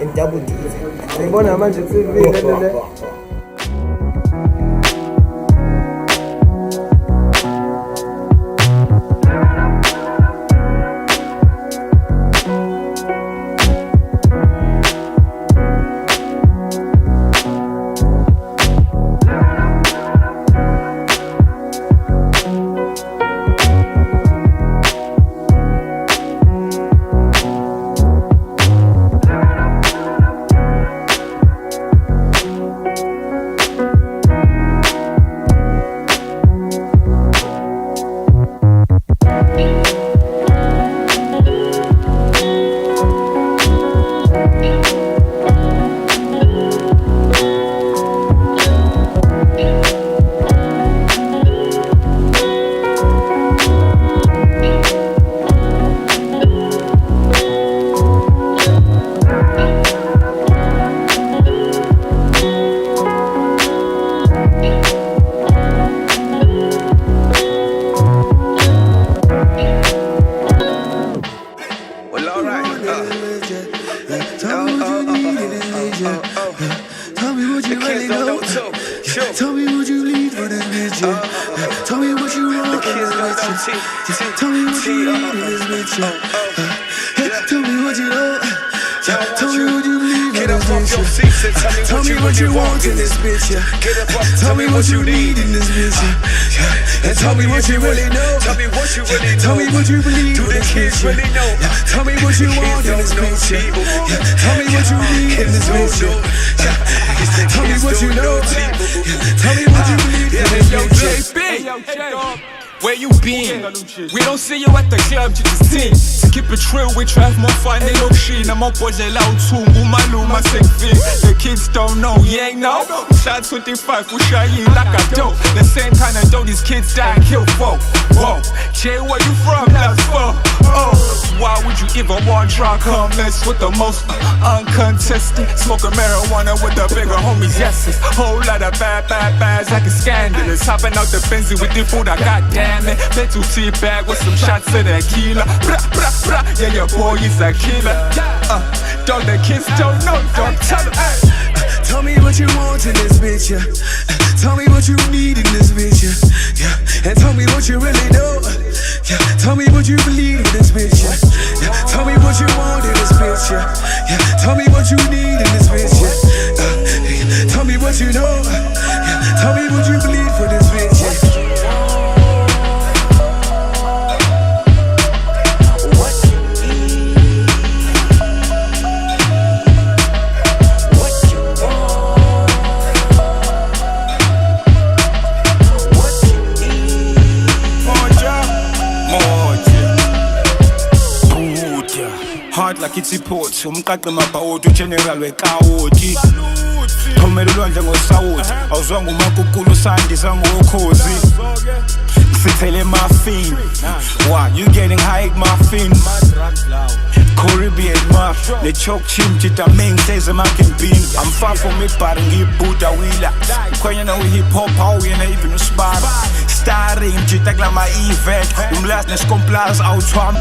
In double D. Mbona manje tsivile Tell me what you need for this bitch, yeah. Tell me what you want for this bitch, yeah. Tell me what you need in this bitch, yeah. Tell me what you know. Tell me what you need for this bitch, yeah. Tell me what you want in this bitch, yeah. Tell me what you need in this bitch, yeah. And tell me what you really know. Tell me what you really know. Tell me what you believe for this bitch, yeah. Tell me what you want in this bitch, yeah. Tell me what you need in this bitch, yeah. Tell me what you know. Tell me what you believe in this bitch, yeah. Where you been? We don't see you at the club, just sing. To keep it real, we try more fun than no shit. I'm up for the loud tune, my sick fit. The kids don't know, you ain't know. Shot 25, we shy like a dope. The same kind of dope these kids die and kill folk. Whoa, Jay, where you from? Last fall. Oh, why would you even want to try come mess with the most uncontested? Smoking marijuana with the bigger homies, yes. Whole lot of bads like a scandalous. Hopping out the Benzie with the food, I got damn it. Little tea bag with some shots of tequila. Bra, bra, bra. Yeah, your boy is a killer. Dog, the kids don't know, dog, tell them. Tell me what you want in this bitch, yeah. Tell me what you need in this bitch, yeah. And tell me what you really know, yeah. Tell me what you believe in this bitch, yeah. Tell me what you want in this bitch, yeah. Tell me what you need in this bitch, yeah. Tell me what you know, yeah. Tell me what you believe for this bitch, yeah. Hard like it's import, umqaqe mabhawodi ugeneral wekawoti. Thomela ulwandle ngosawoti, awuzwanga umakukulu sandisa ngokhozi. Sithele muffin. Why you getting high muffin? Caribbean muff, the choke chim chita main says a making bean. I'm far from it, but I'm Buddha wheeler. When we hip hop, how we ain't even a spot. Starring chita like my event. Last complies out from.